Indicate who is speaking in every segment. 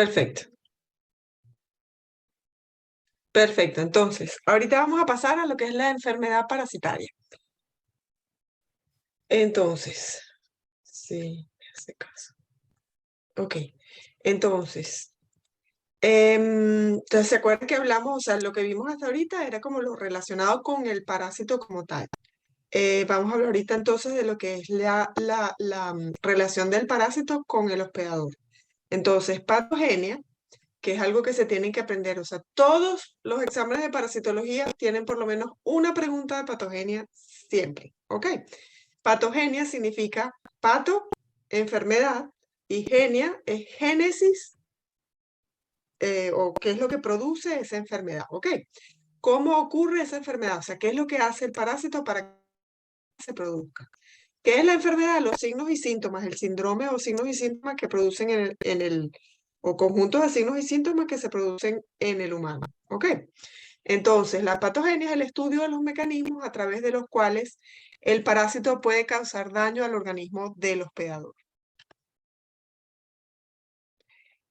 Speaker 1: Perfecto. Perfecto. Entonces, ahorita vamos a pasar a lo que es la enfermedad parasitaria. Entonces, sí, me hace caso. Ok. Entonces, entonces, ¿se acuerdan que hablamos? O sea, lo que vimos hasta ahorita era como lo relacionado con el parásito como tal. Vamos a hablar ahorita entonces de lo que es la relación del parásito con el hospedador. Entonces, patogenia, que es algo que se tienen que aprender. O sea, todos los exámenes de parasitología tienen por lo menos una pregunta de patogenia siempre. ¿Ok? Patogenia significa pato, enfermedad, y genia es génesis o qué es lo que produce esa enfermedad. ¿Ok? ¿Cómo ocurre esa enfermedad? O sea, ¿qué es lo que hace el parásito para que se produzca? ¿Qué es la enfermedad? Los signos y síntomas, el síndrome o signos y síntomas que producen o conjuntos de signos y síntomas que se producen en el humano. ¿Ok? Entonces, la patogenia es el estudio de los mecanismos a través de los cuales el parásito puede causar daño al organismo del hospedador.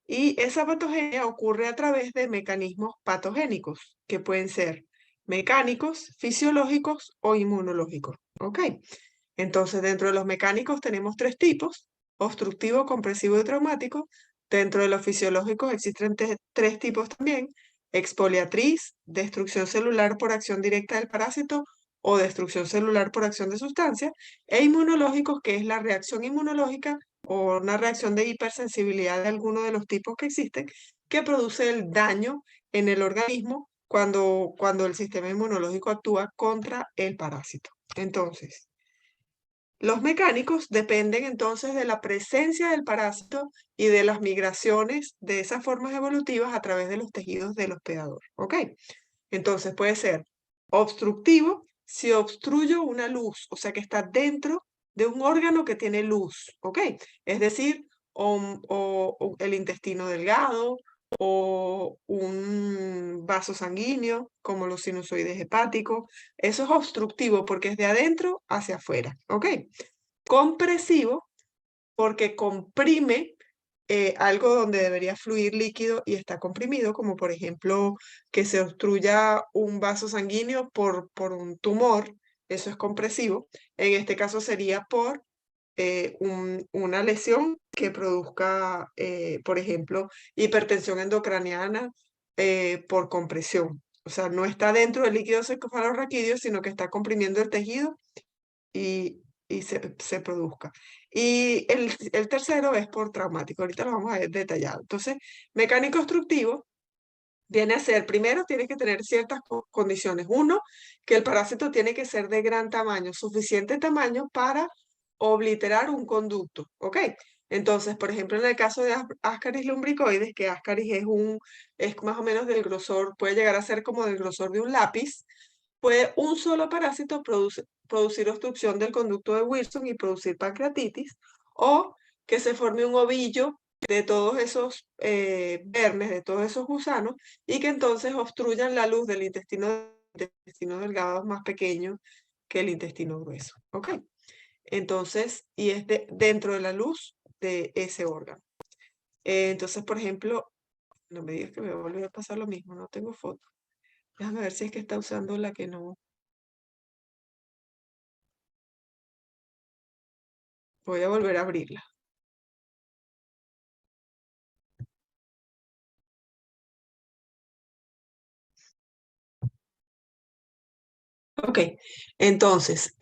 Speaker 1: Y esa patogenia ocurre a través de mecanismos patogénicos, que pueden ser mecánicos, fisiológicos o inmunológicos. ¿Ok? Entonces, dentro de los mecánicos tenemos tres tipos: obstructivo, compresivo y traumático. Dentro de los fisiológicos existen tres tipos también: exfoliatriz, destrucción celular por acción directa del parásito o destrucción celular por acción de sustancia, e inmunológicos, que es la reacción inmunológica o una reacción de hipersensibilidad de alguno de los tipos que existen, que produce el daño en el organismo cuando el sistema inmunológico actúa contra el parásito. Entonces, los mecánicos dependen entonces de la presencia del parásito y de las migraciones de esas formas evolutivas a través de los tejidos del hospedador. ¿Ok? Entonces puede ser obstructivo si obstruyo una luz, o sea que está dentro de un órgano que tiene luz. ¿Ok? Es decir, o el intestino delgado o un vaso sanguíneo, como los sinusoides hepáticos. Eso es obstructivo porque es de adentro hacia afuera. ¿Ok? Compresivo porque comprime algo donde debería fluir líquido y está comprimido, como por ejemplo que se obstruya un vaso sanguíneo por un tumor. Eso es compresivo. En este caso sería por una lesión que produzca, por ejemplo, hipertensión endocraniana por compresión. O sea, no está dentro del líquido cefalorraquídeo, sino que está comprimiendo el tejido y se produzca. Y el tercero es por traumático. Ahorita lo vamos a ver detallado. Entonces, mecánico constructivo viene a ser, primero, tiene que tener ciertas condiciones. Uno, que el parásito tiene que ser de gran tamaño, suficiente tamaño para obliterar un conducto. ¿Ok? Entonces, por ejemplo, en el caso de Ascaris lumbricoides, que Ascaris es más o menos del grosor, puede llegar a ser como del grosor de un lápiz, puede un solo parásito producir obstrucción del conducto de Wilson y producir pancreatitis, o que se forme un ovillo de todos esos vermes, de todos esos gusanos, y que entonces obstruyan la luz del intestino delgado más pequeño que el intestino grueso. ¿Ok? Entonces, y es dentro de la luz de ese órgano. Entonces, por ejemplo, no me digas que me va a volver a pasar lo mismo, no tengo foto. Déjame ver si es que está usando la que no. Voy a volver a abrirla. Ok, entonces,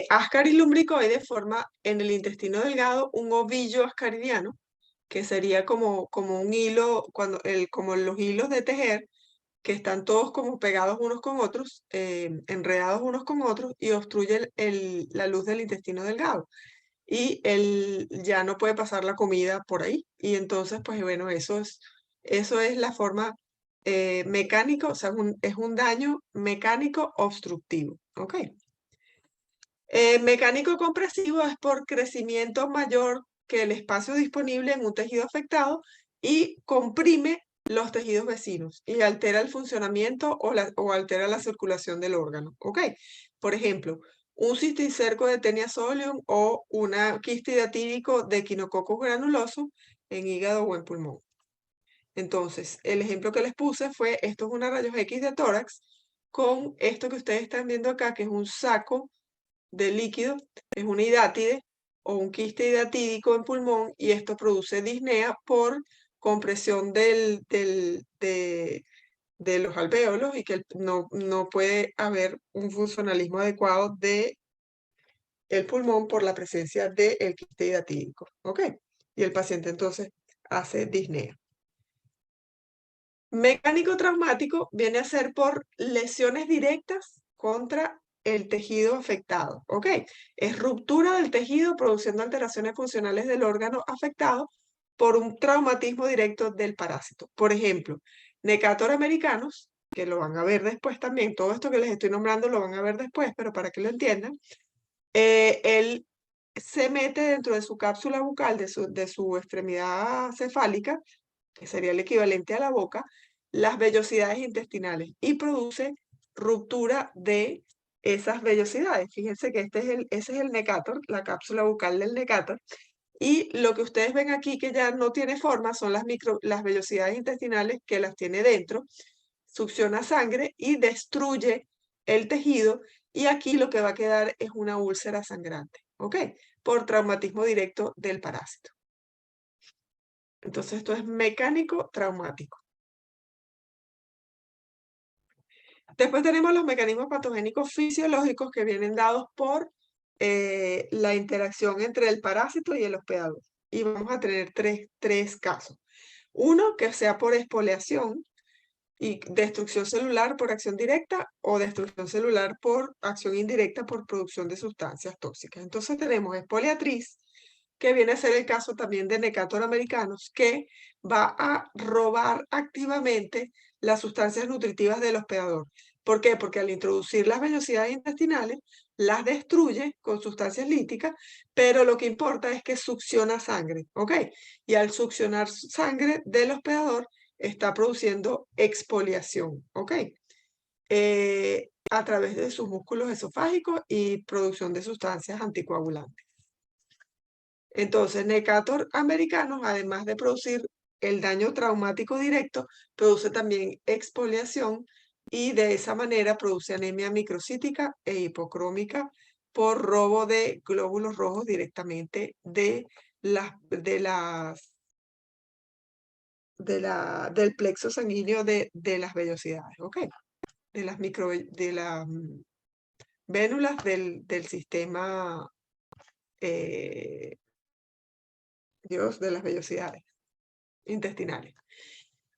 Speaker 1: Ascaris lumbricoides forma en el intestino delgado un ovillo ascaridiano, que sería como un hilo, como los hilos de tejer, que están todos como pegados unos con otros, enredados unos con otros, y obstruye la luz del intestino delgado. Y él ya no puede pasar la comida por ahí. Y entonces, pues bueno, eso es la forma mecánica, o sea, es un daño mecánico obstructivo. ¿Ok? Mecánico compresivo es por crecimiento mayor que el espacio disponible en un tejido afectado y comprime los tejidos vecinos y altera el funcionamiento o altera la circulación del órgano. ¿Ok? Por ejemplo, un cisticerco de Taenia solium o una quiste típico de Echinococcus granuloso en hígado o en pulmón. Entonces, el ejemplo que les puse fue, esto es una rayos X de tórax con esto que ustedes están viendo acá, que es un saco de líquido, es una hidátide o un quiste hidatídico en pulmón, y esto produce disnea por compresión de los alvéolos y que no puede haber un funcionalismo adecuado de el pulmón por la presencia del quiste hidatídico, ¿ok? Y el paciente entonces hace disnea. Mecánico traumático viene a ser por lesiones directas contra el tejido afectado, ¿ok? Es ruptura del tejido produciendo alteraciones funcionales del órgano afectado por un traumatismo directo del parásito. Por ejemplo, Necator americanus, que lo van a ver después también, todo esto que les estoy nombrando lo van a ver después, pero para que lo entiendan, él se mete dentro de su cápsula bucal, de su extremidad cefálica, que sería el equivalente a la boca, las vellosidades intestinales y produce ruptura de esas vellosidades. Fíjense que ese es el Necator, la cápsula bucal del Necator, y lo que ustedes ven aquí que ya no tiene forma son las vellosidades intestinales que las tiene dentro, succiona sangre y destruye el tejido, y aquí lo que va a quedar es una úlcera sangrante, ¿ok? Por traumatismo directo del parásito. Entonces esto es mecánico traumático. Después tenemos los mecanismos patogénicos fisiológicos que vienen dados por la interacción entre el parásito y el hospedador. Y vamos a tener tres casos. Uno, que sea por expoliación y destrucción celular por acción directa o destrucción celular por acción indirecta por producción de sustancias tóxicas. Entonces tenemos expoliatriz, que viene a ser el caso también de Necator americanus, que va a robar activamente las sustancias nutritivas del hospedador. ¿Por qué? Porque al introducir las vellosidades intestinales, las destruye con sustancias líticas, pero lo que importa es que succiona sangre, ¿ok? Y al succionar sangre del hospedador, está produciendo expoliación, ¿ok? A través de sus músculos esofágicos y producción de sustancias anticoagulantes. Entonces, Necator americanus, además de producir el daño traumático directo, produce también expoliación y de esa manera produce anemia microcítica e hipocrómica por robo de glóbulos rojos directamente del plexo sanguíneo de las vellosidades, ¿ok? De las vénulas del sistema de las vellosidades intestinales.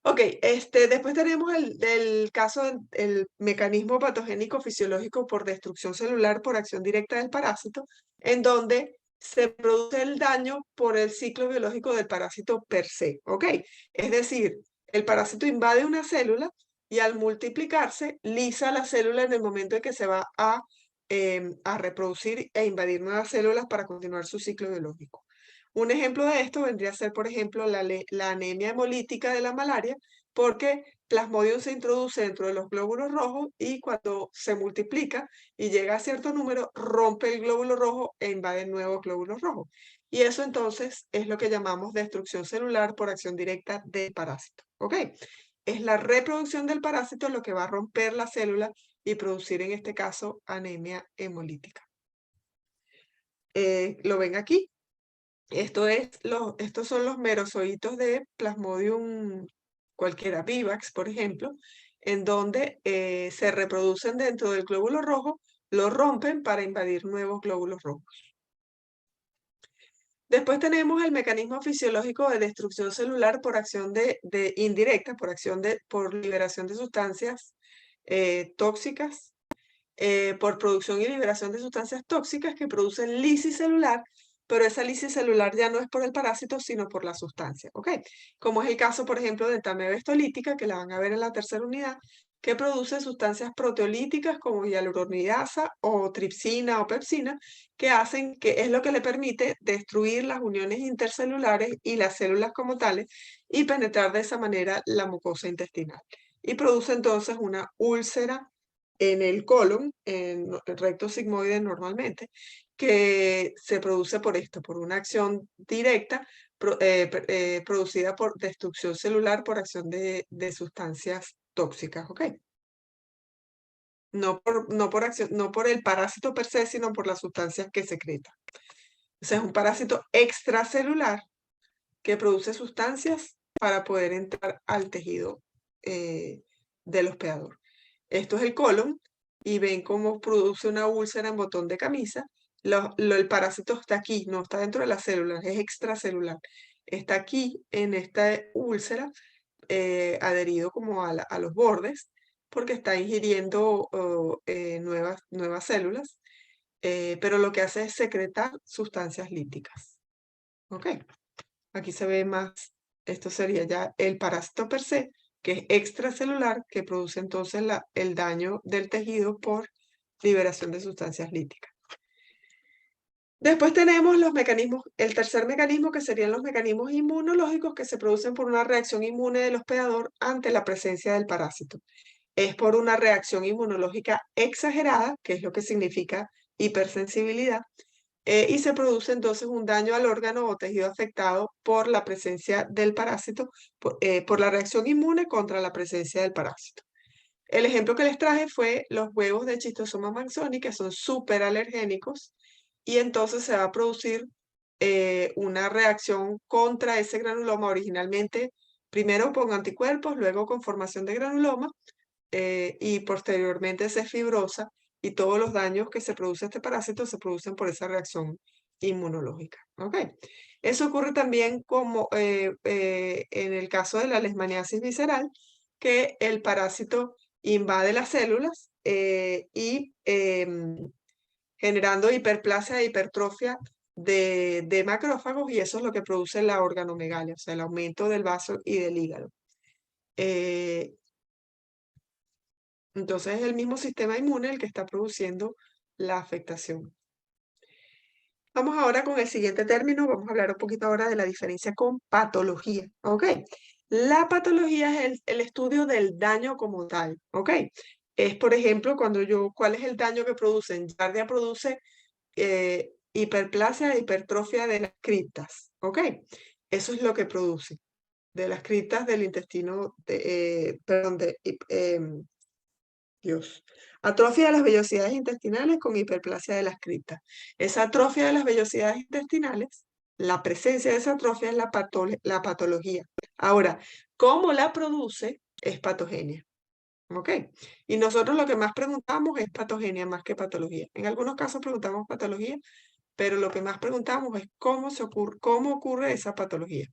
Speaker 1: Ok, después tenemos el caso del mecanismo patogénico fisiológico por destrucción celular por acción directa del parásito, en donde se produce el daño por el ciclo biológico del parásito per se, ¿ok? Es decir, el parásito invade una célula y al multiplicarse, lisa la célula en el momento en que se va a reproducir e invadir nuevas células para continuar su ciclo biológico. Un ejemplo de esto vendría a ser, por ejemplo, la anemia hemolítica de la malaria, porque Plasmodium se introduce dentro de los glóbulos rojos y cuando se multiplica y llega a cierto número, rompe el glóbulo rojo e invade nuevos glóbulos rojos. Y eso entonces es lo que llamamos destrucción celular por acción directa del parásito. ¿Ok? Es la reproducción del parásito lo que va a romper la célula y producir en este caso anemia hemolítica. ¿Lo ven aquí? Estos son los merozoitos de Plasmodium cualquiera, vivax, por ejemplo, en donde se reproducen dentro del glóbulo rojo, lo rompen para invadir nuevos glóbulos rojos. Después tenemos el mecanismo fisiológico de destrucción celular por acción indirecta, por liberación de sustancias tóxicas, por producción y liberación de sustancias tóxicas que producen lisis celular, pero esa lisis celular ya no es por el parásito, sino por la sustancia, ¿ok? Como es el caso, por ejemplo, de Tameva histolítica, que la van a ver en la tercera unidad, que produce sustancias proteolíticas como hialuronidasa o tripsina o pepsina, que es lo que le permite destruir las uniones intercelulares y las células como tales y penetrar de esa manera la mucosa intestinal. Y produce entonces una úlcera en el colon, en el recto sigmoide normalmente, que se produce por esto, por una acción directa, producida por destrucción celular por acción de sustancias tóxicas, ¿ok? No por acción, no por el parásito per se, sino por las sustancias que secreta. O sea, es un parásito extracelular que produce sustancias para poder entrar al tejido del hospedador. Esto es el colon, y ven cómo produce una úlcera en botón de camisa. El parásito está aquí, no está dentro de las células, es extracelular. Está aquí en esta úlcera, adherido como a los bordes, porque está ingiriendo nuevas células, pero lo que hace es secretar sustancias líticas. ¿Ok? Aquí se ve más, esto sería ya el parásito per se, que es extracelular, que produce entonces el daño del tejido por liberación de sustancias líticas. Después tenemos los mecanismos, el tercer mecanismo, que serían los mecanismos inmunológicos, que se producen por una reacción inmune del hospedador ante la presencia del parásito. Es por una reacción inmunológica exagerada, que es lo que significa hipersensibilidad, y se produce entonces un daño al órgano o tejido afectado por la presencia del parásito, por la reacción inmune contra la presencia del parásito. El ejemplo que les traje fue los huevos de Schistosoma manzoni, que son súper alergénicos, y entonces se va a producir una reacción contra ese granuloma originalmente, primero con anticuerpos, luego con formación de granuloma, y posteriormente se fibrosa, y todos los daños que se produce este parásito se producen por esa reacción inmunológica. ¿Ok? Eso ocurre también como en el caso de la leishmaniasis visceral, que el parásito invade las células y generando hiperplasia e hipertrofia de macrófagos, y eso es lo que produce la organomegalia, o sea, el aumento del vaso y del hígado. Entonces es el mismo sistema inmune el que está produciendo la afectación. Vamos ahora con el siguiente término, vamos a hablar un poquito ahora de la diferencia con patología, ¿ok? La patología es el estudio del daño como tal, ¿ok? Es, por ejemplo, ¿cuál es el daño que producen? Giardia produce hiperplasia e hipertrofia de las criptas, ¿ok? Eso es lo que produce, de las criptas del intestino, Dios. Atrofia de las vellosidades intestinales con hiperplasia de las criptas. Esa atrofia de las vellosidades intestinales, la presencia de esa atrofia es la patología. Ahora, ¿cómo la produce? Es patogenia. ¿Ok? Y nosotros lo que más preguntamos es patogenia más que patología. En algunos casos preguntamos patología, pero lo que más preguntamos es cómo ocurre esa patología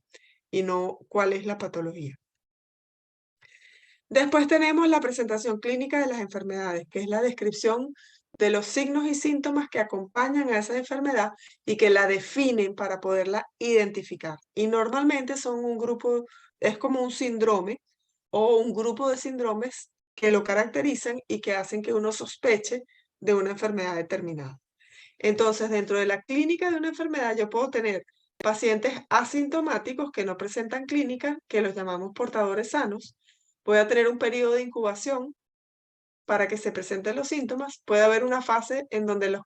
Speaker 1: y no cuál es la patología. Después tenemos la presentación clínica de las enfermedades, que es la descripción de los signos y síntomas que acompañan a esa enfermedad y que la definen para poderla identificar. Y normalmente son un grupo, es como un síndrome o un grupo de síndromes que lo caracterizan y que hacen que uno sospeche de una enfermedad determinada. Entonces, dentro de la clínica de una enfermedad, yo puedo tener pacientes asintomáticos que no presentan clínica, que los llamamos portadores sanos. Puede tener un periodo de incubación para que se presenten los síntomas. Puede haber una fase en donde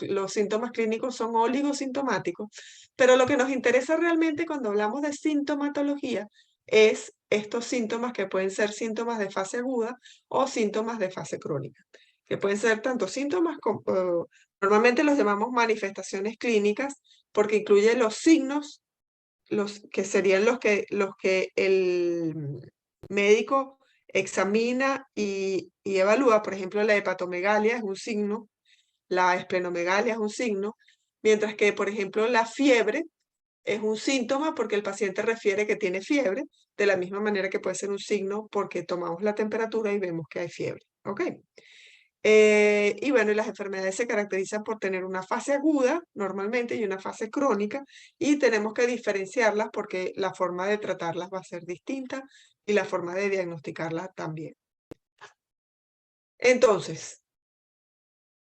Speaker 1: los síntomas clínicos son oligosintomáticos, pero lo que nos interesa realmente cuando hablamos de sintomatología es estos síntomas, que pueden ser síntomas de fase aguda o síntomas de fase crónica, que pueden ser tanto síntomas como, normalmente los llamamos manifestaciones clínicas, porque incluye los signos, los que serían los que el médico examina y evalúa. Por ejemplo, la hepatomegalia es un signo, la esplenomegalia es un signo, mientras que, por ejemplo, la fiebre es un síntoma porque el paciente refiere que tiene fiebre, de la misma manera que puede ser un signo porque tomamos la temperatura y vemos que hay fiebre. ¿Ok? Y bueno, y las enfermedades se caracterizan por tener una fase aguda normalmente y una fase crónica, y tenemos que diferenciarlas porque la forma de tratarlas va a ser distinta y la forma de diagnosticarlas también. Entonces,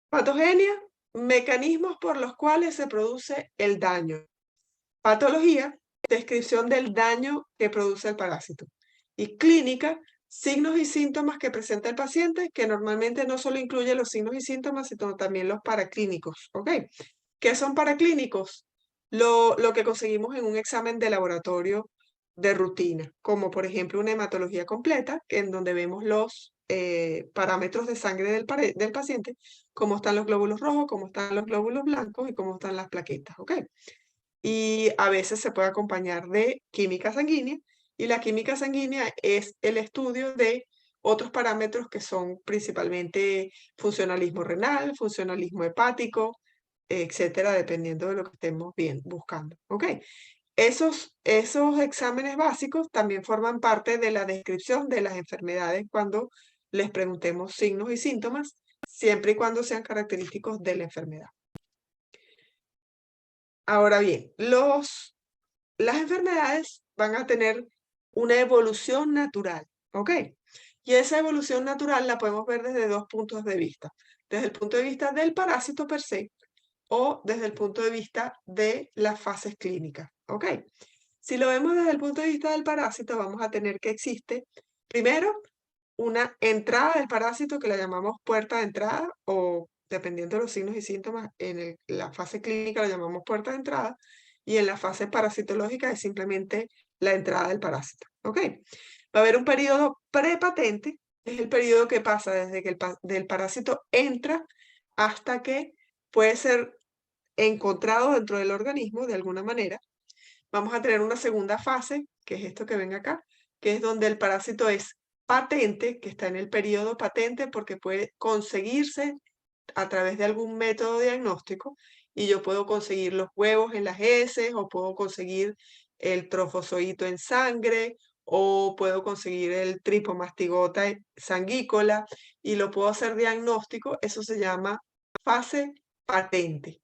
Speaker 1: patogenia, mecanismos por los cuales se produce el daño. Patología, descripción del daño que produce el parásito. Y clínica, signos y síntomas que presenta el paciente, que normalmente no solo incluye los signos y síntomas, sino también los paraclínicos. ¿Ok? ¿Qué son paraclínicos? lo que conseguimos en un examen de laboratorio de rutina, como por ejemplo una hematología completa, en donde vemos los parámetros de sangre del paciente, cómo están los glóbulos rojos, cómo están los glóbulos blancos y cómo están las plaquetas, ¿ok? Y a veces se puede acompañar de química sanguínea, y la química sanguínea es el estudio de otros parámetros que son principalmente funcionalismo renal, funcionalismo hepático, etcétera, dependiendo de lo que estemos bien buscando, ¿ok? Esos exámenes básicos también forman parte de la descripción de las enfermedades cuando les preguntemos signos y síntomas, siempre y cuando sean característicos de la enfermedad. Ahora bien, las enfermedades van a tener una evolución natural, ¿ok? Y esa evolución natural la podemos ver desde dos puntos de vista. Desde el punto de vista del parásito per se o desde el punto de vista de las fases clínicas, ¿ok? Si lo vemos desde el punto de vista del parásito, vamos a tener que existe, primero, una entrada del parásito que la llamamos puerta de entrada o, dependiendo de los signos y síntomas, en la fase clínica la llamamos puerta de entrada y en la fase parasitológica es simplemente la entrada del parásito, ¿ok? Va a haber un periodo prepatente, es el periodo que pasa desde que del parásito entra hasta que puede ser encontrado dentro del organismo de alguna manera. Vamos a tener una segunda fase, que es esto que ven acá, que es donde el parásito es patente, que está en el periodo patente porque puede conseguirse a través de algún método diagnóstico y yo puedo conseguir los huevos en las heces o puedo conseguir el trofozoito en sangre o puedo conseguir el tripomastigota sanguícola y lo puedo hacer diagnóstico. Eso se llama fase patente.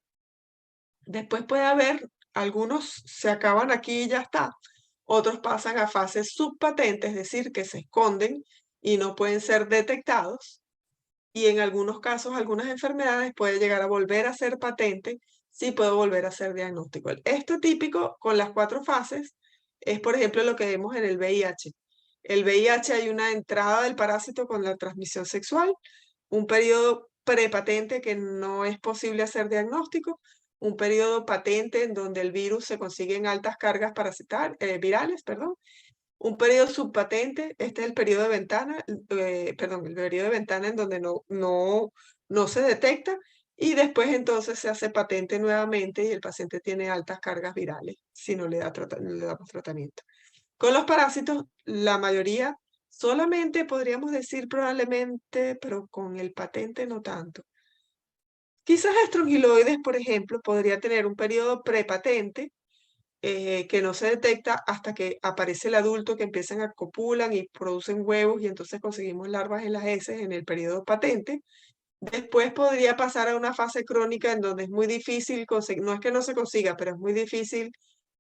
Speaker 1: Después puede haber, algunos se acaban aquí y ya está, otros pasan a fases subpatente, es decir, que se esconden y no pueden ser detectados. Y en algunos casos, algunas enfermedades puede llegar a volver a ser patente, sí puedo volver a ser diagnóstico. Esto típico con las 4 fases es, por ejemplo, lo que vemos en el VIH. El VIH hay una entrada del parásito con la transmisión sexual, un periodo prepatente que no es posible hacer diagnóstico, un periodo patente en donde el virus se consigue en altas cargas virales, perdón, un periodo subpatente, este es el periodo de ventana, perdón, el periodo de ventana en donde no se detecta y después entonces se hace patente nuevamente y el paciente tiene altas cargas virales si no le damos tratamiento. Con los parásitos, la mayoría solamente podríamos decir probablemente, pero con el patente no tanto. Quizás estrongiloides, por ejemplo, podría tener un periodo prepatente, que no se detecta hasta que aparece el adulto, que empiezan a copulan y producen huevos y entonces conseguimos larvas en las heces en el periodo patente. Después podría pasar a una fase crónica en donde es muy difícil conseguir, no es que no se consiga, pero es muy difícil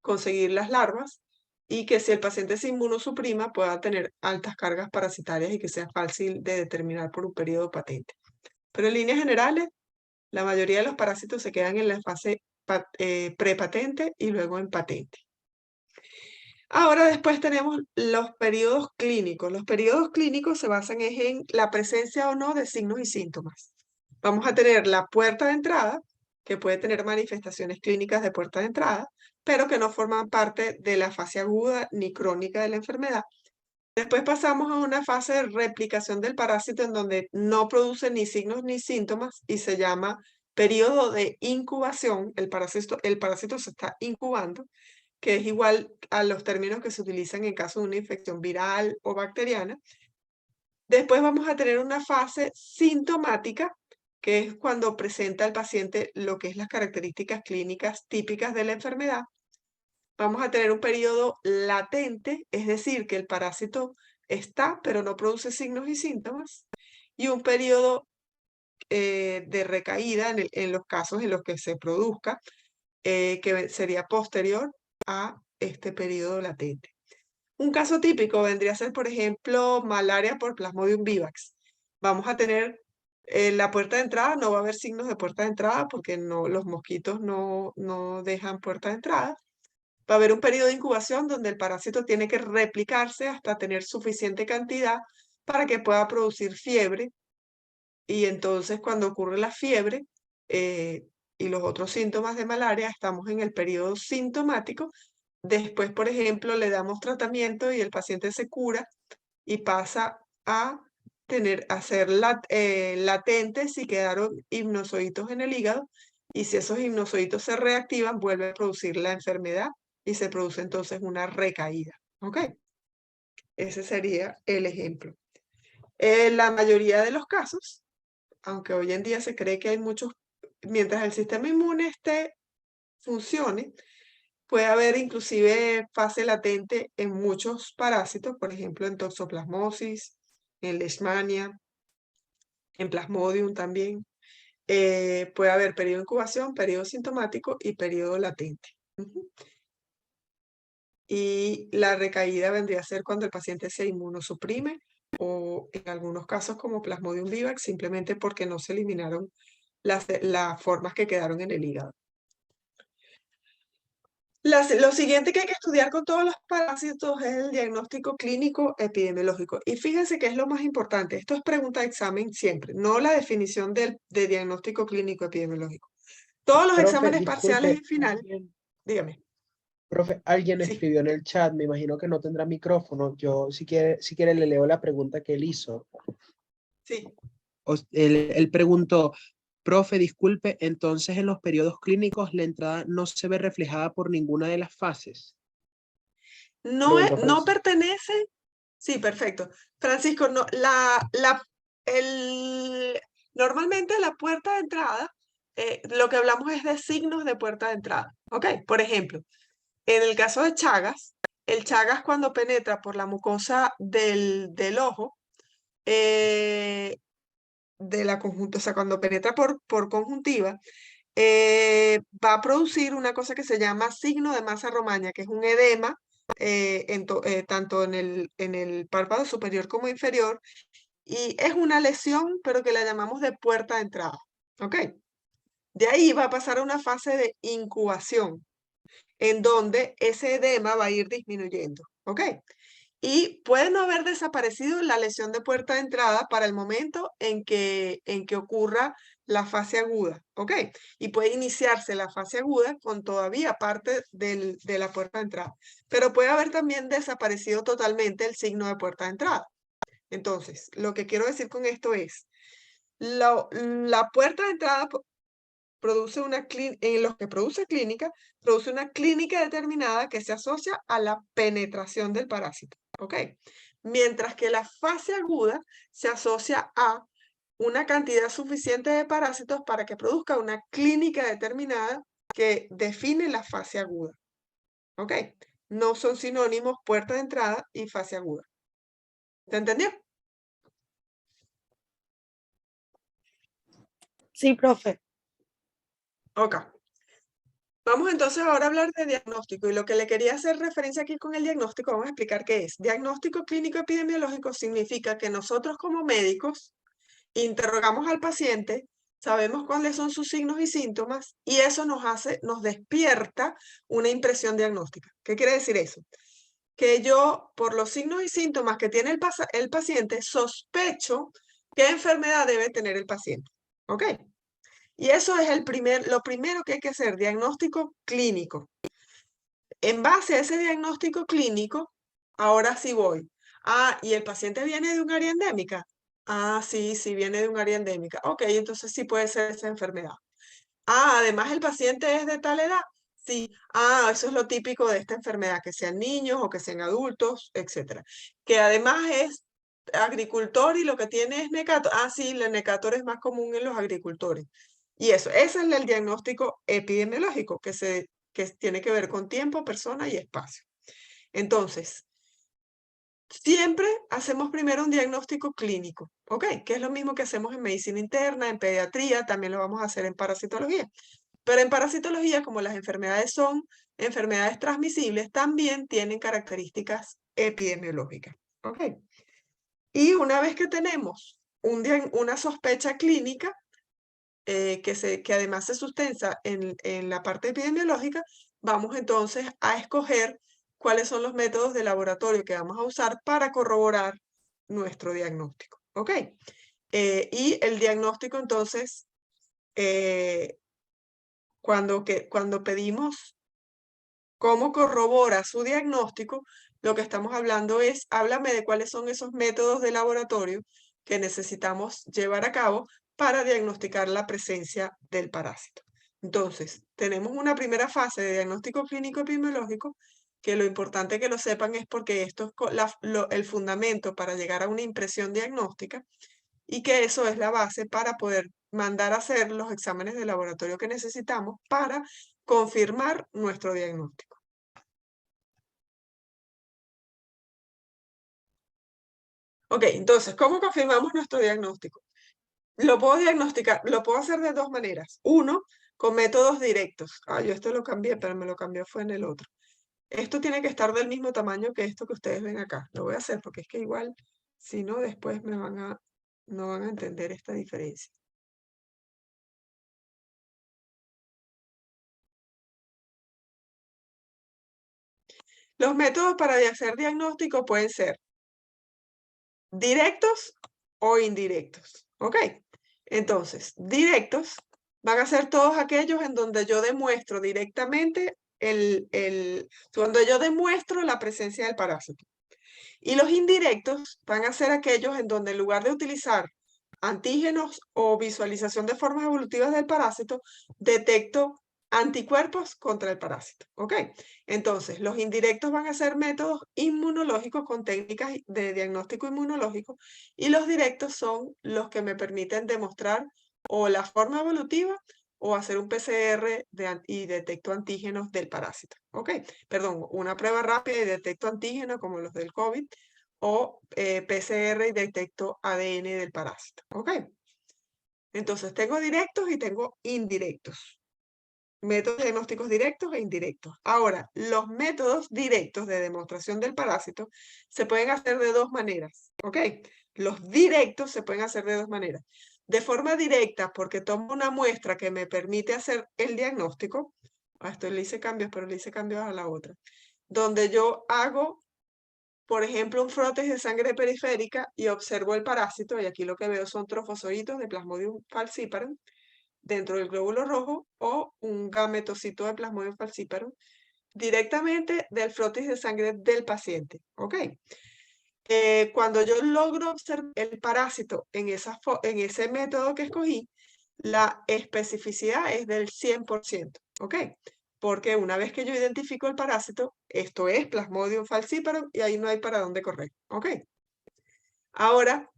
Speaker 1: conseguir las larvas y que si el paciente se inmunosuprima pueda tener altas cargas parasitarias y que sea fácil de determinar por un periodo patente. Pero en líneas generales, la mayoría de los parásitos se quedan en la fase prepatente y luego en patente. Ahora después tenemos los periodos clínicos. Los periodos clínicos se basan en la presencia o no de signos y síntomas. Vamos a tener la puerta de entrada, que puede tener manifestaciones clínicas de puerta de entrada, pero que no forman parte de la fase aguda ni crónica de la enfermedad. Después pasamos a una fase de replicación del parásito en donde no produce ni signos ni síntomas y se llama periodo de incubación. El parásito se está incubando, que es igual a los términos que se utilizan en caso de una infección viral o bacteriana. Después vamos a tener una fase sintomática, que es cuando presenta el paciente lo que es las características clínicas típicas de la enfermedad. Vamos a tener un periodo latente, es decir, que el parásito está, pero no produce signos y síntomas. Y un periodo de recaída en los casos en los que se produzca, que sería posterior a este periodo latente. Un caso típico vendría a ser, por ejemplo, malaria por Plasmodium vivax. Vamos a tener la puerta de entrada, no va a haber signos de puerta de entrada porque los mosquitos no dejan puerta de entrada. Va a haber un periodo de incubación donde el parásito tiene que replicarse hasta tener suficiente cantidad para que pueda producir fiebre. Y entonces cuando ocurre la fiebre, y los otros síntomas de malaria, estamos en el periodo sintomático. Después, por ejemplo, le damos tratamiento y el paciente se cura y pasa a ser latentes si quedaron hipnozoitos en el hígado, y si esos hipnozoitos se reactivan, vuelve a producir la enfermedad y se produce entonces una recaída. ¿Ok? Ese sería el ejemplo. La mayoría de los casos, aunque hoy en día se cree que hay muchos, mientras el sistema inmune funcione, puede haber inclusive fase latente en muchos parásitos, por ejemplo, en toxoplasmosis, en leishmania, en Plasmodium también. Puede haber periodo de incubación, periodo sintomático y periodo latente. Y la recaída vendría a ser cuando el paciente se inmunosuprime o en algunos casos como Plasmodium vivax, simplemente porque no se eliminaron las formas que quedaron en el hígado. Lo siguiente que hay que estudiar con todos los parásitos es el diagnóstico clínico epidemiológico. Y fíjense que es lo más importante. Esto es pregunta de examen siempre, no la definición de diagnóstico clínico epidemiológico. Todos los
Speaker 2: Profe,
Speaker 1: exámenes parciales y
Speaker 2: disculpe,
Speaker 1: finales, dígame.
Speaker 2: profe, alguien
Speaker 1: Sí,
Speaker 2: escribió en el chat, me imagino que no tendrá micrófono. Yo, si quiere le leo la pregunta que él hizo.
Speaker 1: sí.
Speaker 2: Él preguntó, profe, disculpe, entonces en los periodos clínicos la entrada no se ve reflejada por ninguna de las fases. Preguntó
Speaker 1: No
Speaker 2: Francisco.
Speaker 1: pertenece. Sí, perfecto. Francisco, no, normalmente la puerta de entrada, lo que hablamos es de signos de puerta de entrada. ¿Ok? Por ejemplo, en el caso de Chagas, el Chagas cuando penetra por la mucosa del ojo, de la conjuntiva, o sea, cuando penetra por conjuntiva, va a producir una cosa que se llama signo de masa romaña, que es un edema tanto en el párpado superior como inferior, y es una lesión, pero que la llamamos de puerta de entrada. ¿Ok? De ahí va a pasar a una fase de incubación, en donde ese edema va a ir disminuyendo. ¿Ok? Y puede no haber desaparecido la lesión de puerta de entrada para el momento en que ocurra la fase aguda, ¿ok? Y puede iniciarse la fase aguda con todavía parte de la puerta de entrada. Pero puede haber también desaparecido totalmente el signo de puerta de entrada. Entonces, lo que quiero decir con esto es, la puerta de entrada produce en los que produce una clínica determinada que se asocia a la penetración del parásito, ¿ok? Mientras que la fase aguda se asocia a una cantidad suficiente de parásitos para que produzca una clínica determinada que define la fase aguda, ¿ok? No son sinónimos puerta de entrada y fase aguda. ¿Te entendió?
Speaker 3: Sí, profe.
Speaker 1: Ok. Vamos entonces ahora a hablar de diagnóstico, y lo que le quería hacer referencia aquí con el diagnóstico, vamos a explicar qué es. Diagnóstico clínico epidemiológico significa que nosotros como médicos interrogamos al paciente, sabemos cuáles son sus signos y síntomas, y eso nos despierta una impresión diagnóstica. ¿Qué quiere decir eso? Que yo, por los signos y síntomas que tiene el paciente, sospecho qué enfermedad debe tener el paciente. ¿Ok? Y eso es lo primero que hay que hacer, diagnóstico clínico. En base a ese diagnóstico clínico, ahora sí voy. Ah, ¿y el paciente viene de un área endémica? Ah, sí, sí viene de un área endémica. Ok, entonces sí puede ser esa enfermedad. Ah, además el paciente es de tal edad. Sí, ah, eso es lo típico de esta enfermedad, que sean niños o que sean adultos, etcétera. Que además es agricultor y lo que tiene es necator. Ah, sí, el necator es más común en los agricultores. Y eso, ese es el diagnóstico epidemiológico que tiene que ver con tiempo, persona y espacio. Entonces, siempre hacemos primero un diagnóstico clínico, ¿ok? Que es lo mismo que hacemos en medicina interna, en pediatría, también lo vamos a hacer en parasitología. Pero en parasitología, como las enfermedades son enfermedades transmisibles, también tienen características epidemiológicas, ¿ok? Y una vez que tenemos una sospecha clínica, que además se sustenta en la parte epidemiológica, vamos entonces a escoger cuáles son los métodos de laboratorio que vamos a usar para corroborar nuestro diagnóstico. ¿Ok? Y el diagnóstico entonces cuando pedimos cómo corrobora su diagnóstico, lo que estamos hablando es, háblame de cuáles son esos métodos de laboratorio que necesitamos llevar a cabo para diagnosticar la presencia del parásito. Entonces, tenemos una primera fase de diagnóstico clínico epidemiológico, que lo importante que lo sepan es porque esto es el fundamento para llegar a una impresión diagnóstica y que eso es la base para poder mandar a hacer los exámenes de laboratorio que necesitamos para confirmar nuestro diagnóstico. Ok, entonces, ¿cómo confirmamos nuestro diagnóstico? Lo puedo diagnosticar, lo puedo hacer de dos maneras. Uno, con métodos directos. Ah, yo esto lo cambié, pero me lo cambié fue en el otro. Esto tiene que estar del mismo tamaño que esto que ustedes ven acá. Lo voy a hacer porque es que igual, si no, después no van a entender esta diferencia. Los métodos para hacer diagnóstico pueden ser directos o indirectos. ¿Ok? Entonces, directos van a ser todos aquellos en donde yo demuestro directamente cuando yo demuestro la presencia del parásito. Y los indirectos van a ser aquellos en donde en lugar de utilizar antígenos o visualización de formas evolutivas del parásito, detecto anticuerpos contra el parásito. ¿Ok? Entonces, los indirectos van a ser métodos inmunológicos con técnicas de diagnóstico inmunológico y los directos son los que me permiten demostrar o la forma evolutiva o hacer un PCR y detecto antígenos del parásito. ¿Ok? Perdón, una prueba rápida y detecto antígenos como los del COVID o PCR y detecto ADN del parásito. ¿Ok? Entonces, tengo directos y tengo indirectos. Métodos diagnósticos directos e indirectos. Ahora, los métodos directos de demostración del parásito se pueden hacer de dos maneras. ¿Ok? Los directos se pueden hacer de dos maneras. De forma directa, porque tomo una muestra que me permite hacer el diagnóstico. A esto le hice cambios, pero le hice cambios a la otra. Donde yo hago, por ejemplo, un frotis de sangre periférica y observo el parásito, y aquí lo que veo son trofosoritos de Plasmodium falciparum dentro del glóbulo rojo o un gametocito de Plasmodium falciparum directamente del frotis de sangre del paciente. ¿Ok? Cuando yo logro observar el parásito en ese método que escogí, la especificidad es del 100%. ¿Ok? Porque una vez que yo identifico el parásito, esto es Plasmodium falciparum y ahí no hay para dónde correr. ¿Ok? Ahora,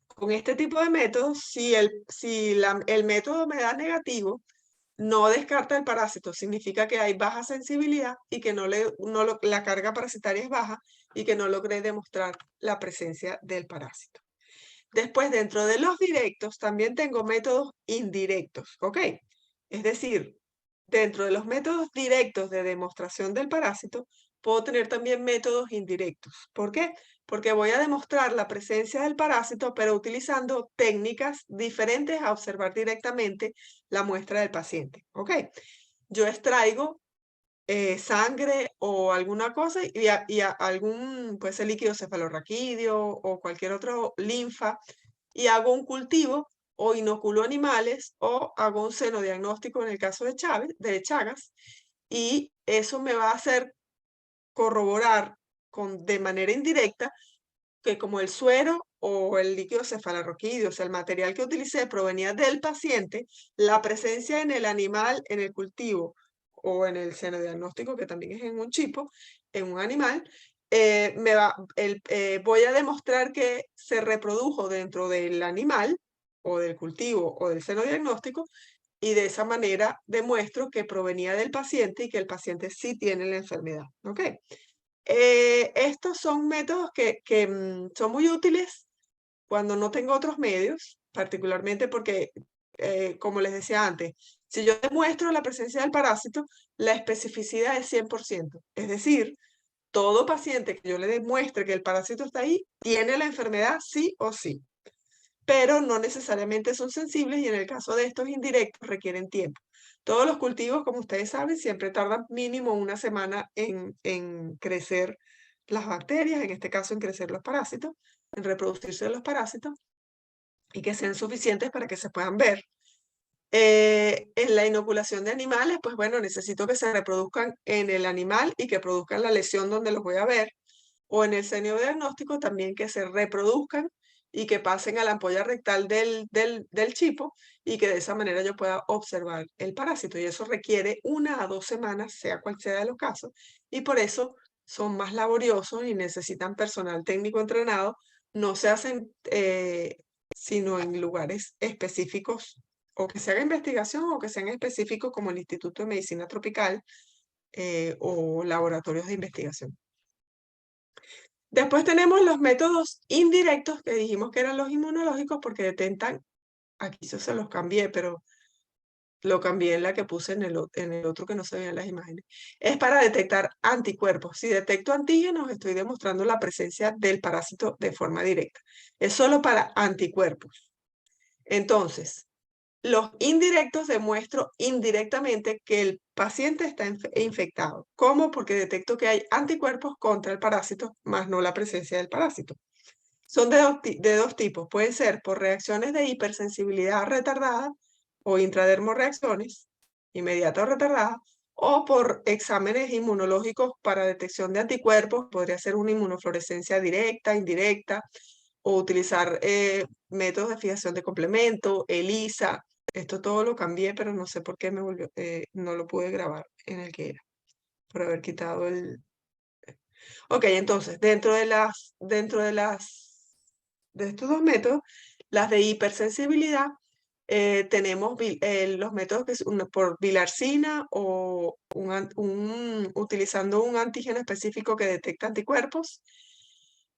Speaker 1: con este tipo de métodos, si el método me da negativo, no descarta el parásito, significa que hay baja sensibilidad y que la carga parasitaria es baja y que no logré demostrar la presencia del parásito. Después, dentro de los directos, también tengo métodos indirectos, ¿ok? Es decir, dentro de los métodos directos de demostración del parásito, puedo tener también métodos indirectos. ¿Por qué? Porque voy a demostrar la presencia del parásito, pero utilizando técnicas diferentes a observar directamente la muestra del paciente, ¿ok? Yo extraigo sangre o alguna cosa y algún, puede ser líquido cefalorraquídeo o cualquier otro linfa y hago un cultivo o inoculo animales o hago un senodiagnóstico en el caso de Chagas y eso me va a hacer corroborar de manera indirecta que como el suero o el líquido cefalorraquídeo, o sea, el material que utilicé provenía del paciente, la presencia en el animal, en el cultivo o en el senodiagnóstico, que también es en un chipo, en un animal, voy a demostrar que se reprodujo dentro del animal o del cultivo o del senodiagnóstico y de esa manera demuestro que provenía del paciente y que el paciente sí tiene la enfermedad. ¿Ok? Estos son métodos que son muy útiles cuando no tengo otros medios, particularmente porque, como les decía antes, si yo demuestro la presencia del parásito, la especificidad es 100%. Es decir, todo paciente que yo le demuestre que el parásito está ahí, tiene la enfermedad sí o sí. Pero no necesariamente son sensibles y en el caso de estos indirectos requieren tiempo. Todos los cultivos, como ustedes saben, siempre tardan mínimo una semana en crecer las bacterias, en este caso en crecer los parásitos, en reproducirse los parásitos, y que sean suficientes para que se puedan ver. En la inoculación de animales, pues bueno, necesito que se reproduzcan en el animal y que produzcan la lesión donde los voy a ver. O en el semiodiagnóstico también que se reproduzcan y que pasen a la ampolla rectal del chipo y que de esa manera yo pueda observar el parásito. Y eso requiere 1 a 2 semanas, sea cual sea de los casos, y por eso son más laboriosos y necesitan personal técnico entrenado. No se hacen sino en lugares específicos, o que se haga investigación o que sean específicos como el Instituto de Medicina Tropical o laboratorios de investigación. Después tenemos los métodos indirectos, que dijimos que eran los inmunológicos porque detectan, aquí yo se los cambié, pero lo cambié en la que puse en el otro que no se veían las imágenes. Es para detectar anticuerpos. Si detecto antígenos, estoy demostrando la presencia del parásito de forma directa. Es solo para anticuerpos. Entonces, los indirectos demuestro indirectamente que el paciente está infectado. ¿Cómo? Porque detecto que hay anticuerpos contra el parásito, más no la presencia del parásito. Son de dos tipos. Pueden ser por reacciones de hipersensibilidad retardada o intradermorreacciones, inmediata o retardada, o por exámenes inmunológicos para detección de anticuerpos. Podría ser una inmunofluorescencia directa, indirecta, o utilizar métodos de fijación de complemento, ELISA. Esto todo lo cambié, pero no sé por qué me volvió, no lo pude grabar en el que era, por haber quitado el... Ok, entonces, de estos dos métodos, las de hipersensibilidad, tenemos los métodos que son por bilarcina o utilizando un antígeno específico que detecta anticuerpos,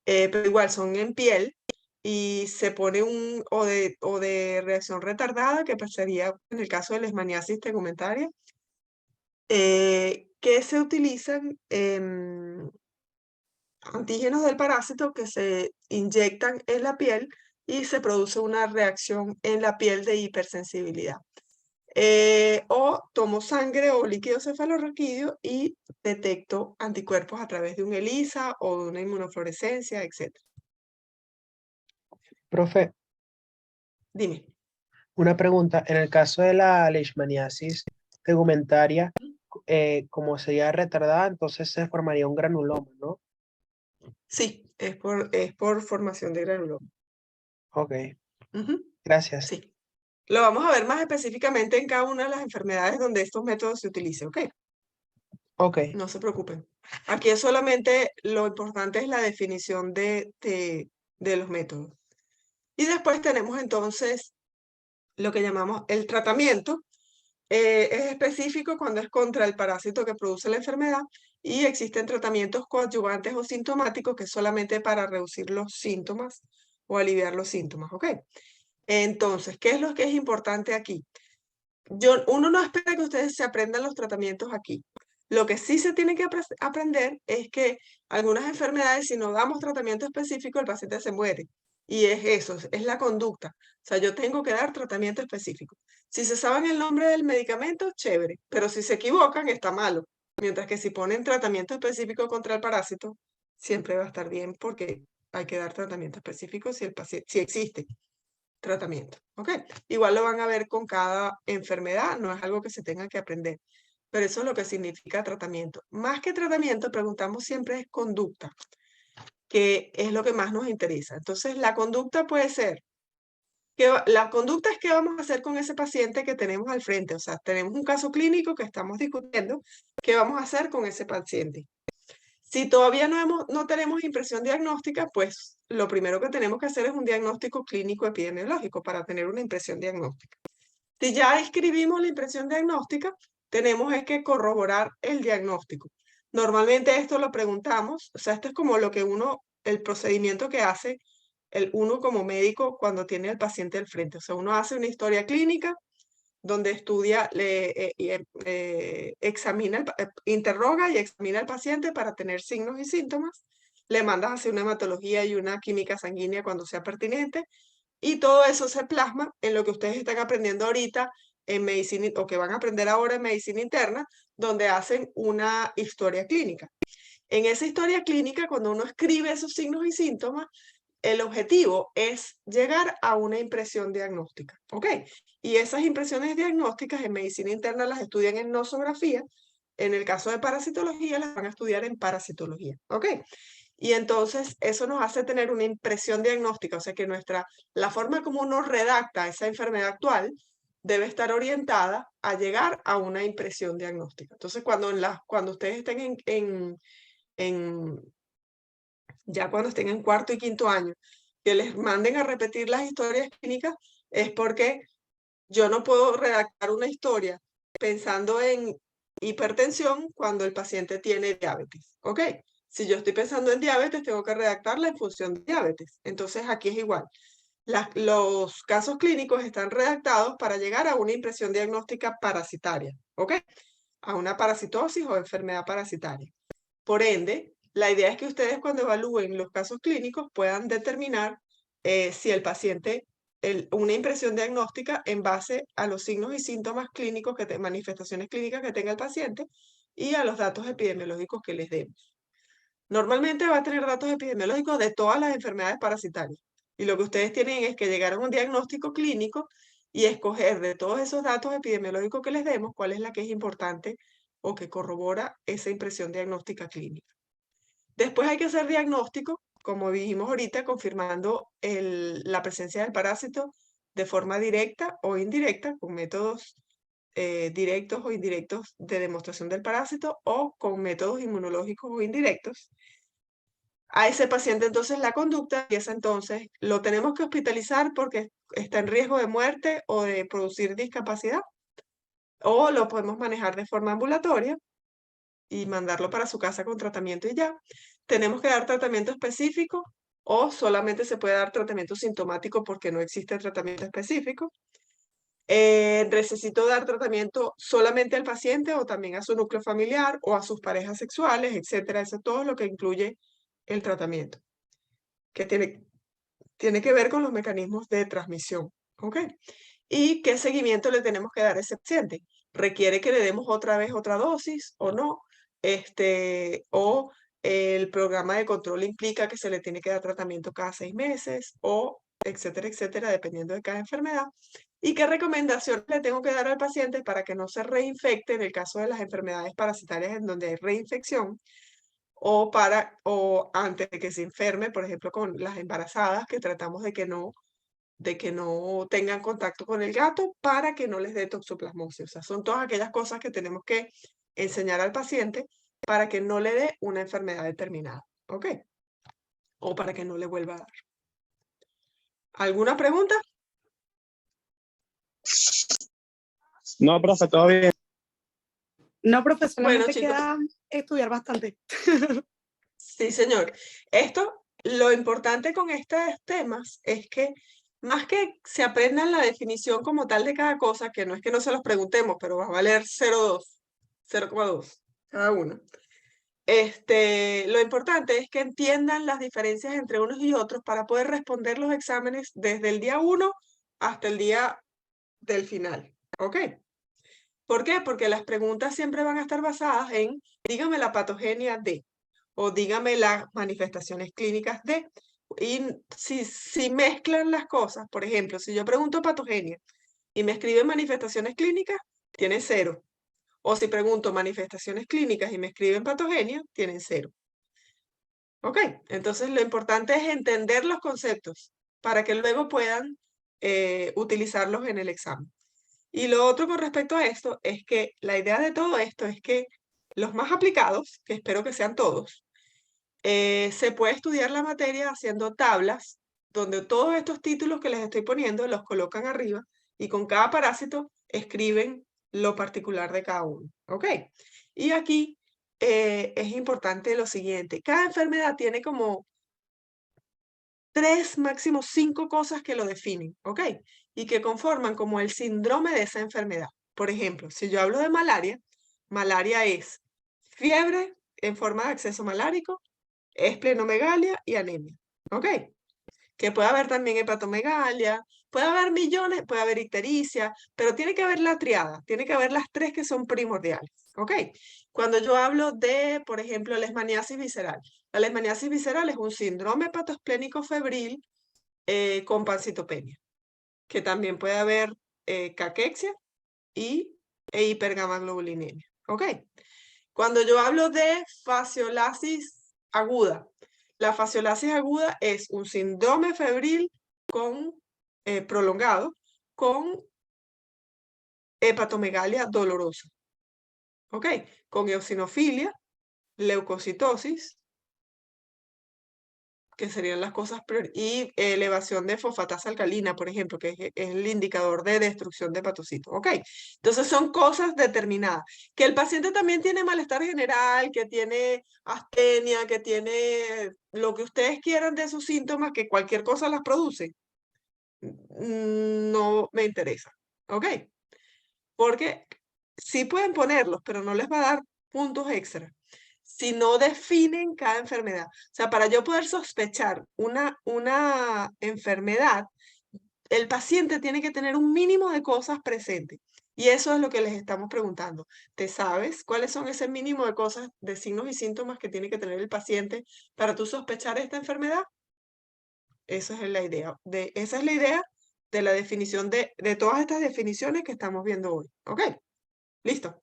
Speaker 1: pero igual son en piel y se pone o de reacción retardada, que pues sería en el caso de la leishmaniasis tegumentaria, que se utilizan antígenos del parásito que se inyectan en la piel y se produce una reacción en la piel de hipersensibilidad. O tomo sangre o líquido cefalorraquídeo y detecto anticuerpos a través de un ELISA o de una inmunofluorescencia, etc.
Speaker 2: Profe,
Speaker 1: Dime.
Speaker 2: una pregunta. En el caso de la leishmaniasis tegumentaria, como sería retardada, entonces se formaría un granuloma, ¿no?
Speaker 1: Sí, es por formación de granuloma.
Speaker 2: Ok,
Speaker 1: Ujú,
Speaker 2: gracias.
Speaker 1: sí. Lo vamos a ver más específicamente en cada una de las enfermedades donde estos métodos se utilicen, ¿ok?
Speaker 2: Ok,
Speaker 1: No se preocupen. Aquí es solamente lo importante es la definición de los métodos. Y después tenemos entonces lo que llamamos el tratamiento. Es específico cuando es contra el parásito que produce la enfermedad y existen tratamientos coadyuvantes o sintomáticos que es solamente para reducir los síntomas o aliviar los síntomas, ¿ok? Entonces, ¿qué es lo que es importante aquí? Uno no espera que ustedes se aprendan los tratamientos aquí. Lo que sí se tiene que aprender es que algunas enfermedades, si no damos tratamiento específico, el paciente se muere. Y es eso, es la conducta. O sea, yo tengo que dar tratamiento específico. Si se saben el nombre del medicamento, chévere, pero si se equivocan, está malo. Mientras que si ponen tratamiento específico contra el parásito, siempre va a estar bien porque hay que dar tratamiento específico si el paciente, si existe tratamiento, ¿ok? Igual lo van a ver con cada enfermedad, no es algo que se tenga que aprender, pero eso es lo que significa tratamiento. Más que tratamiento, preguntamos siempre es conducta, que es lo que más nos interesa. Entonces, la conducta puede ser, la conducta es qué vamos a hacer con ese paciente que tenemos al frente, o sea, tenemos un caso clínico que estamos discutiendo, ¿qué vamos a hacer con ese paciente? Si todavía no tenemos impresión diagnóstica, pues lo primero que tenemos que hacer es un diagnóstico clínico epidemiológico para tener una impresión diagnóstica. Si ya escribimos la impresión diagnóstica, tenemos es que corroborar el diagnóstico. Normalmente esto lo preguntamos, o sea, esto es como lo que el procedimiento que hace uno como médico cuando tiene al paciente al frente. O sea, uno hace una historia clínica donde estudia, examina, interroga y examina al paciente para tener signos y síntomas, le mandas a hacer una hematología y una química sanguínea cuando sea pertinente, y todo eso se plasma en lo que ustedes están aprendiendo ahorita en medicina, o que van a aprender ahora en medicina interna, donde hacen una historia clínica. En esa historia clínica, cuando uno escribe esos signos y síntomas, el objetivo es llegar a una impresión diagnóstica, ¿ok? Y esas impresiones diagnósticas en medicina interna las estudian en nosografía. En el caso de parasitología, las van a estudiar en parasitología, ¿ok? Y entonces eso nos hace tener una impresión diagnóstica, o sea que la forma como uno redacta esa enfermedad actual debe estar orientada a llegar a una impresión diagnóstica. Entonces, cuando ustedes estén ya cuando estén en cuarto y quinto año, que les manden a repetir las historias clínicas, es porque yo no puedo redactar una historia pensando en hipertensión cuando el paciente tiene diabetes, ¿ok? Si yo estoy pensando en diabetes, tengo que redactarla en función de diabetes. Entonces, aquí es igual. Los casos clínicos están redactados para llegar a una impresión diagnóstica parasitaria, ¿ok? A una parasitosis o enfermedad parasitaria. Por ende, la idea es que ustedes cuando evalúen los casos clínicos puedan determinar si el paciente, una impresión diagnóstica en base a los signos y síntomas clínicos, manifestaciones clínicas que tenga el paciente y a los datos epidemiológicos que les demos. Normalmente va a tener datos epidemiológicos de todas las enfermedades parasitarias. Y lo que ustedes tienen es que llegar a un diagnóstico clínico y escoger de todos esos datos epidemiológicos que les demos cuál es la que es importante o que corrobora esa impresión diagnóstica clínica. Después hay que hacer diagnóstico, como dijimos ahorita, confirmando la presencia del parásito de forma directa o indirecta, con métodos directos o indirectos de demostración del parásito o con métodos inmunológicos o indirectos. A ese paciente entonces la conducta empieza entonces, lo tenemos que hospitalizar porque está en riesgo de muerte o de producir discapacidad, o lo podemos manejar de forma ambulatoria y mandarlo para su casa con tratamiento y ya. Tenemos que dar tratamiento específico o solamente se puede dar tratamiento sintomático porque no existe tratamiento específico. Necesito dar tratamiento solamente al paciente o también a su núcleo familiar o a sus parejas sexuales, etcétera. Eso es todo lo que incluye el tratamiento, que tiene que ver con los mecanismos de transmisión, ¿ok? ¿Y qué seguimiento le tenemos que dar a ese paciente? ¿Requiere que le demos otra vez otra dosis o no? O el programa de control implica que se le tiene que dar tratamiento cada 6 meses o etcétera, etcétera, dependiendo de cada enfermedad. ¿Y qué recomendaciones le tengo que dar al paciente para que no se reinfecte en el caso de las enfermedades parasitarias en donde hay reinfección? O antes de que se enferme, por ejemplo, con las embarazadas, que tratamos de que no tengan contacto con el gato para que no les dé toxoplasmosis. O sea, son todas aquellas cosas que tenemos que enseñar al paciente para que no le dé una enfermedad determinada, ¿ok? O para que no le vuelva a dar. ¿Alguna pregunta?
Speaker 3: No, profe, todo bien.
Speaker 4: No, profe, solamente
Speaker 1: Bueno, chicos.
Speaker 4: queda estudiar bastante.
Speaker 1: Sí, señor. Lo importante con estos temas es que más que se aprendan la definición como tal de cada cosa, que no es que no se los preguntemos, pero va a valer 0,2 cada uno. Lo importante es que entiendan las diferencias entre unos y otros para poder responder los exámenes desde el día 1 hasta el día del final, ¿ok? ¿Por qué? Porque las preguntas siempre van a estar basadas en, dígame la patogenia de, o dígame las manifestaciones clínicas de. Y si mezclan las cosas, por ejemplo, si yo pregunto patogenia y me escriben manifestaciones clínicas, tiene 0. O si pregunto manifestaciones clínicas y me escriben patogenia, tienen 0. ¿Ok? Entonces lo importante es entender los conceptos para que luego puedan utilizarlos en el examen. Y lo otro con respecto a esto es que la idea de todo esto es que los más aplicados, que espero que sean todos, se puede estudiar la materia haciendo tablas donde todos estos títulos que les estoy poniendo los colocan arriba y con cada parásito escriben lo particular de cada uno, ¿ok? Y aquí es importante lo siguiente, cada enfermedad tiene como 3, máximo 5 cosas que lo definen, ¿ok? Y que conforman como el síndrome de esa enfermedad. Por ejemplo, si yo hablo de malaria, malaria es fiebre en forma de acceso malárico, esplenomegalia y anemia, ¿ok? Que puede haber también hepatomegalia, puede haber millones, puede haber ictericia, pero tiene que haber la triada, tiene que haber las 3 que son primordiales, ¿ok? Cuando yo hablo de, por ejemplo, leishmaniasis visceral, La leishmaniasis visceral es un síndrome hepatoesplénico febril con pancitopenia, que también puede haber caquexia e hipergamaglobulinemia. ¿Ok? Cuando yo hablo de fasciolasis aguda, la fasciolasis aguda es un síndrome febril prolongado con hepatomegalia dolorosa. ¿Ok? Con eosinofilia, leucocitosis, que serían las cosas y elevación de fosfatasa alcalina, por ejemplo, que es el indicador de destrucción de hepatocitos. ¿Ok? Entonces son cosas determinadas. Que el paciente también tiene malestar general, que tiene astenia, que tiene lo que ustedes quieran de esos síntomas, que cualquier cosa las produce, no me interesa. ¿Ok? Porque sí pueden ponerlos, pero no les va a dar puntos extra si no definen cada enfermedad. O sea, para yo poder sospechar una enfermedad, el paciente tiene que tener un mínimo de cosas presentes. Y eso es lo que les estamos preguntando. ¿Te sabes cuáles son ese mínimo de cosas, de signos y síntomas que tiene que tener el paciente para tú sospechar esta enfermedad? Esa es la idea. Esa es la idea de la definición de todas estas definiciones que estamos viendo hoy. ¿Ok? Listo.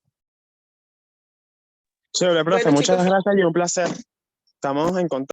Speaker 3: Chévere, profe,
Speaker 1: Bueno,
Speaker 3: muchas
Speaker 1: chicos.
Speaker 3: gracias y un placer. Estamos en contacto.